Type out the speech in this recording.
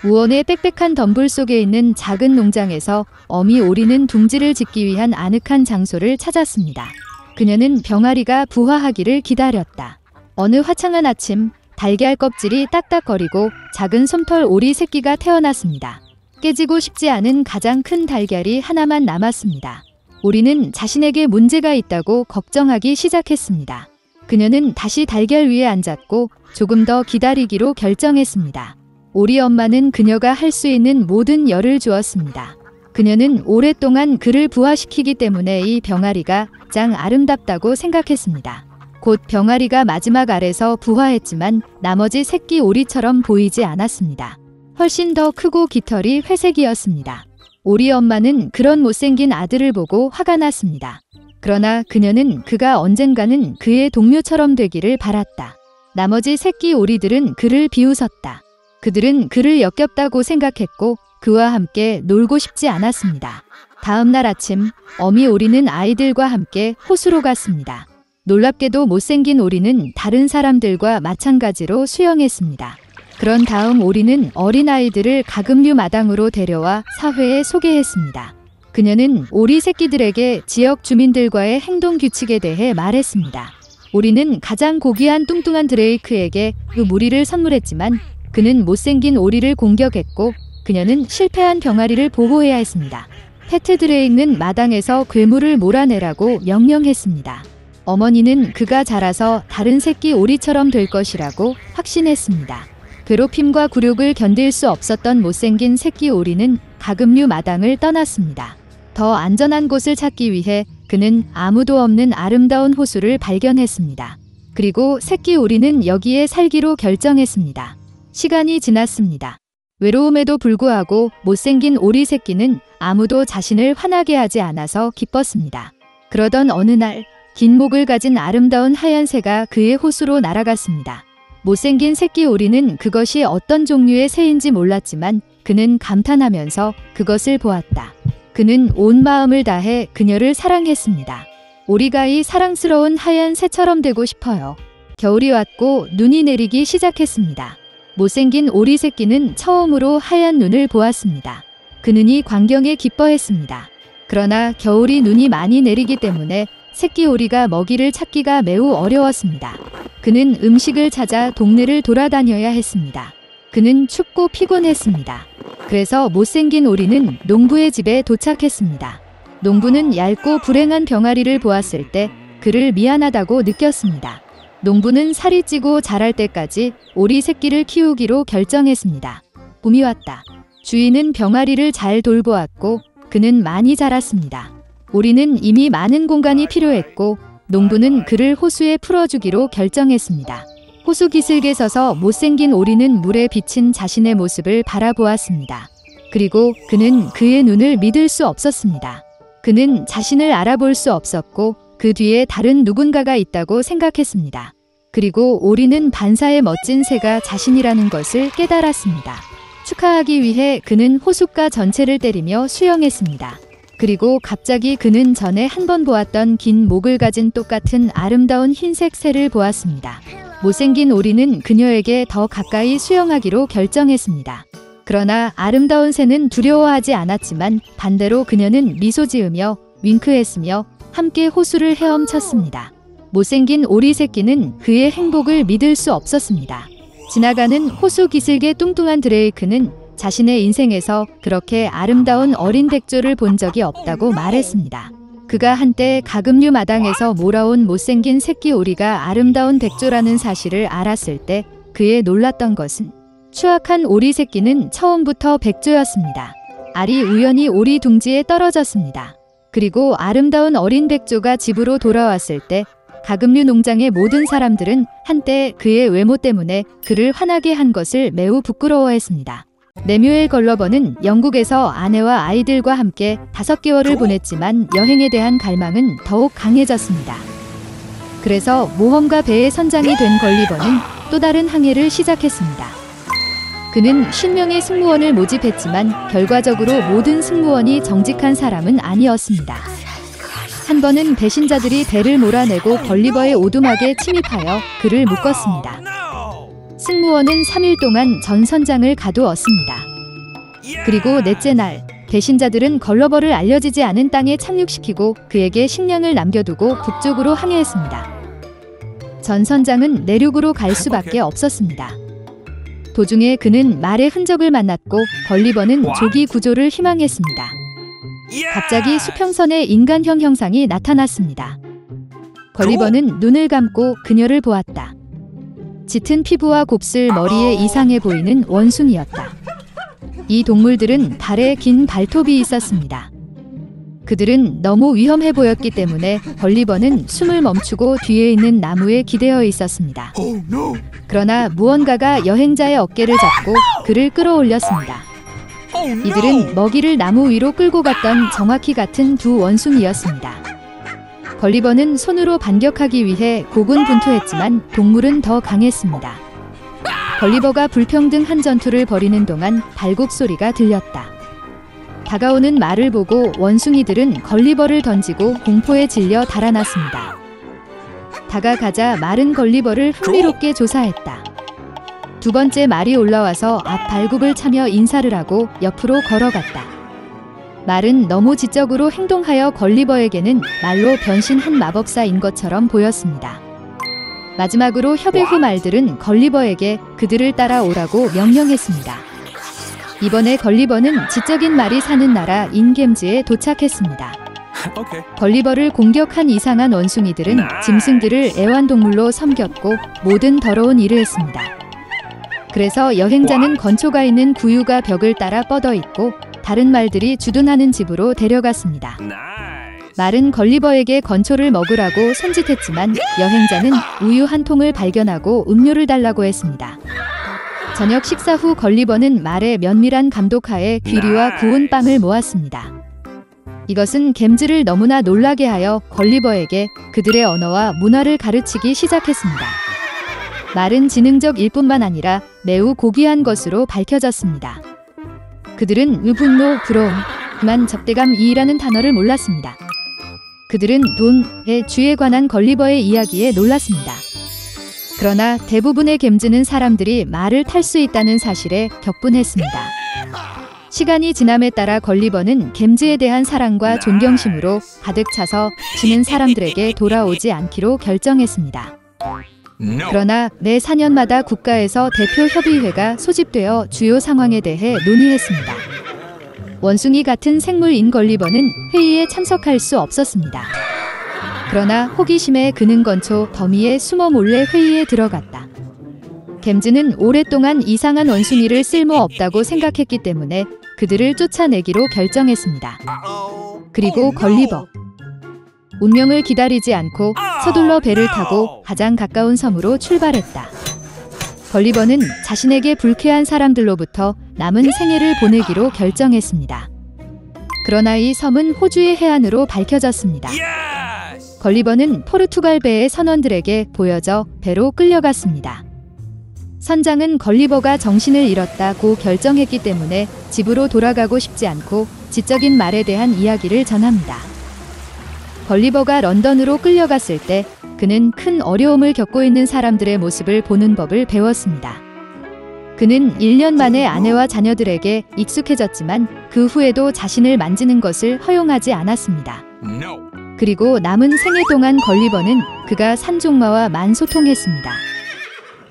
우원의 빽빽한 덤불 속에 있는 작은 농장에서 어미 오리는 둥지를 짓기 위한 아늑한 장소를 찾았습니다. 그녀는 병아리가 부화하기를 기다렸다. 어느 화창한 아침, 달걀 껍질이 딱딱거리고 작은 솜털 오리 새끼가 태어났습니다. 깨지고 싶지 않은 가장 큰 달걀이 하나만 남았습니다. 오리는 자신에게 문제가 있다고 걱정하기 시작했습니다. 그녀는 다시 달걀 위에 앉았고 조금 더 기다리기로 결정했습니다. 오리 엄마는 그녀가 할 수 있는 모든 열을 주었습니다. 그녀는 오랫동안 그를 부화시키기 때문에 이 병아리가 가장 아름답다고 생각했습니다. 곧 병아리가 마지막 알에서 부화했지만 나머지 새끼 오리처럼 보이지 않았습니다. 훨씬 더 크고 깃털이 회색이었습니다. 오리 엄마는 그런 못생긴 아들을 보고 화가 났습니다. 그러나 그녀는 그가 언젠가는 그의 동료처럼 되기를 바랐다. 나머지 새끼 오리들은 그를 비웃었다. 그들은 그를 역겹다고 생각했고 그와 함께 놀고 싶지 않았습니다. 다음 날 아침, 어미 오리는 아이들과 함께 호수로 갔습니다. 놀랍게도 못생긴 오리는 다른 사람들과 마찬가지로 수영했습니다. 그런 다음 오리는 어린아이들을 가금류 마당으로 데려와 사회에 소개했습니다. 그녀는 오리 새끼들에게 지역 주민들과의 행동 규칙에 대해 말했습니다. 오리는 가장 고귀한 뚱뚱한 드레이크에게 그 무리를 선물했지만 그는 못생긴 오리를 공격했고 그녀는 실패한 병아리를 보호해야 했습니다. 패트 드레이크는 마당에서 괴물을 몰아내라고 명령했습니다. 어머니는 그가 자라서 다른 새끼 오리처럼 될 것이라고 확신했습니다. 괴롭힘과 굴욕을 견딜 수 없었던 못생긴 새끼 오리는 가금류 마당을 떠났습니다. 더 안전한 곳을 찾기 위해 그는 아무도 없는 아름다운 호수를 발견했습니다. 그리고 새끼 오리는 여기에 살기로 결정했습니다. 시간이 지났습니다. 외로움에도 불구하고 못생긴 오리 새끼는 아무도 자신을 화나게 하지 않아서 기뻤습니다. 그러던 어느 날 긴 목을 가진 아름다운 하얀 새가 그의 호수로 날아갔습니다. 못생긴 새끼 오리는 그것이 어떤 종류의 새인지 몰랐지만 그는 감탄하면서 그것을 보았다. 그는 온 마음을 다해 그녀를 사랑했습니다. 오리가 이 사랑스러운 하얀 새처럼 되고 싶어요. 겨울이 왔고 눈이 내리기 시작했습니다. 못생긴 오리 새끼는 처음으로 하얀 눈을 보았습니다. 그 눈이 광경에 기뻐했습니다. 그러나 겨울이 눈이 많이 내리기 때문에 새끼 오리가 먹이를 찾기가 매우 어려웠습니다. 그는 음식을 찾아 동네를 돌아다녀야 했습니다. 그는 춥고 피곤했습니다. 그래서 못생긴 오리는 농부의 집에 도착했습니다. 농부는 얇고 불행한 병아리를 보았을 때 그를 미안하다고 느꼈습니다. 농부는 살이 찌고 자랄 때까지 오리 새끼를 키우기로 결정했습니다. 봄이 왔다. 주인은 병아리를 잘 돌보았고 그는 많이 자랐습니다. 오리는 이미 많은 공간이 필요했고 농부는 그를 호수에 풀어주기로 결정했습니다. 호수 기슭에 서서 못생긴 오리는 물에 비친 자신의 모습을 바라보았습니다. 그리고 그는 그의 눈을 믿을 수 없었습니다. 그는 자신을 알아볼 수 없었고 그 뒤에 다른 누군가가 있다고 생각했습니다. 그리고 오리는 반사의 멋진 새가 자신이라는 것을 깨달았습니다. 축하하기 위해 그는 호숫가 전체를 때리며 수영했습니다. 그리고 갑자기 그는 전에 한 번 보았던 긴 목을 가진 똑같은 아름다운 흰색 새를 보았습니다. 못생긴 오리는 그녀에게 더 가까이 수영하기로 결정했습니다. 그러나 아름다운 새는 두려워하지 않았지만 반대로 그녀는 미소 지으며 윙크했으며 함께 호수를 헤엄쳤습니다. 못생긴 오리 새끼는 그의 행복을 믿을 수 없었습니다. 지나가는 호수 기슭의 뚱뚱한 드레이크는 자신의 인생에서 그렇게 아름다운 어린 백조를 본 적이 없다고 말했습니다. 그가 한때 가금류 마당에서 몰아온 못생긴 새끼 오리가 아름다운 백조라는 사실을 알았을 때 그의 놀랐던 것은 추악한 오리 새끼는 처음부터 백조였습니다. 알이 우연히 오리 둥지에 떨어졌습니다. 그리고 아름다운 어린 백조가 집으로 돌아왔을 때 가금류 농장의 모든 사람들은 한때 그의 외모 때문에 그를 화나게 한 것을 매우 부끄러워했습니다. 레뮤엘 걸러버는 영국에서 아내와 아이들과 함께 5개월을 보냈지만 여행에 대한 갈망은 더욱 강해졌습니다. 그래서 모험가 배의 선장이 된 걸리버는 또 다른 항해를 시작했습니다. 그는 50명의 승무원을 모집했지만 결과적으로 모든 승무원이 정직한 사람은 아니었습니다. 한 번은 배신자들이 배를 몰아내고 걸리버의 오두막에 침입하여 그를 묶었습니다. 승무원은 3일 동안 전 선장을 가두었습니다. 그리고 넷째 날, 배신자들은 걸러버를 알려지지 않은 땅에 착륙시키고 그에게 식량을 남겨두고 북쪽으로 항해했습니다. 전 선장은 내륙으로 갈 수밖에 없었습니다. 도중에 그는 말의 흔적을 만났고 걸리버는 조기 구조를 희망했습니다. 갑자기 수평선에 인간형 형상이 나타났습니다. 걸리버는 눈을 감고 그녀를 보았다. 짙은 피부와 곱슬 머리에 이상해 보이는 원숭이였다. 이 동물들은 발에 긴 발톱이 있었습니다. 그들은 너무 위험해 보였기 때문에 걸리버는 숨을 멈추고 뒤에 있는 나무에 기대어 있었습니다. 그러나 무언가가 여행자의 어깨를 잡고 그를 끌어올렸습니다. 이들은 먹이를 나무 위로 끌고 갔던 정확히 같은 두 원숭이였습니다. 걸리버는 손으로 반격하기 위해 고군분투했지만 동물은 더 강했습니다. 걸리버가 불평등한 전투를 벌이는 동안 발곡 소리가 들렸다. 다가오는 말을 보고 원숭이들은 걸리버를 던지고 공포에 질려 달아났습니다. 다가가자 말은 걸리버를 흥미롭게 조사했다. 두 번째 말이 올라와서 앞 발굽을 차며 인사를 하고 옆으로 걸어갔다. 말은 너무 지적으로 행동하여 걸리버에게는 말로 변신한 마법사인 것처럼 보였습니다. 마지막으로 협의 후 말들은 걸리버에게 그들을 따라오라고 명령했습니다. 이번에 걸리버는 지적인 말이 사는 나라 인겜즈에 도착했습니다. 걸리버를 공격한 이상한 원숭이들은 짐승들을 애완동물로 섬겼고 모든 더러운 일을 했습니다. 그래서 여행자는 건초가 있는 구유가 벽을 따라 뻗어 있고 다른 말들이 주둔하는 집으로 데려갔습니다. 말은 걸리버에게 건초를 먹으라고 손짓했지만 여행자는 우유 한 통을 발견하고 음료를 달라고 했습니다. 저녁 식사 후 걸리버는 말의 면밀한 감독하에 귀리와 구운 빵을 모았습니다. 이것은 겜즈를 너무나 놀라게 하여 걸리버에게 그들의 언어와 문화를 가르치기 시작했습니다. 말은 지능적일 뿐만 아니라 매우 고귀한 것으로 밝혀졌습니다. 그들은 분노, 부러움, 적대감이라는 단어를 몰랐습니다. 그들은 돈의 주에 관한 걸리버의 이야기에 놀랐습니다. 그러나 대부분의 겜즈는 사람들이 말을 탈 수 있다는 사실에 격분했습니다. 시간이 지남에 따라 걸리버는 겜즈에 대한 사랑과 존경심으로 가득 차서 지는 사람들에게 돌아오지 않기로 결정했습니다. 그러나 매 4년마다 국가에서 대표협의회가 소집되어 주요 상황에 대해 논의했습니다. 원숭이 같은 생물인 걸리버는 회의에 참석할 수 없었습니다. 그러나 호기심에 그는 건초 더미에 숨어 몰래 회의에 들어갔다. 겜즈는 오랫동안 이상한 원숭이를 쓸모없다고 생각했기 때문에 그들을 쫓아내기로 결정했습니다. 그리고 걸리버. 운명을 기다리지 않고 서둘러 배를 타고 가장 가까운 섬으로 출발했다. 걸리버는 자신에게 불쾌한 사람들로부터 남은 생애를 보내기로 결정했습니다. 그러나 이 섬은 호주의 해안으로 밝혀졌습니다. 걸리버는 포르투갈 배의 선원들에게 보여져 배로 끌려갔습니다. 선장은 걸리버가 정신을 잃었다고 결정했기 때문에 집으로 돌아가고 싶지 않고 지적인 말에 대한 이야기를 전합니다. 걸리버가 런던으로 끌려갔을 때 그는 큰 어려움을 겪고 있는 사람들의 모습을 보는 법을 배웠습니다. 그는 1년 만에 아내와 자녀들에게 익숙해졌지만 그 후에도 자신을 만지는 것을 허용하지 않았습니다. 그리고 남은 생애 동안 걸리버는 그가 산종마와 만소통했습니다.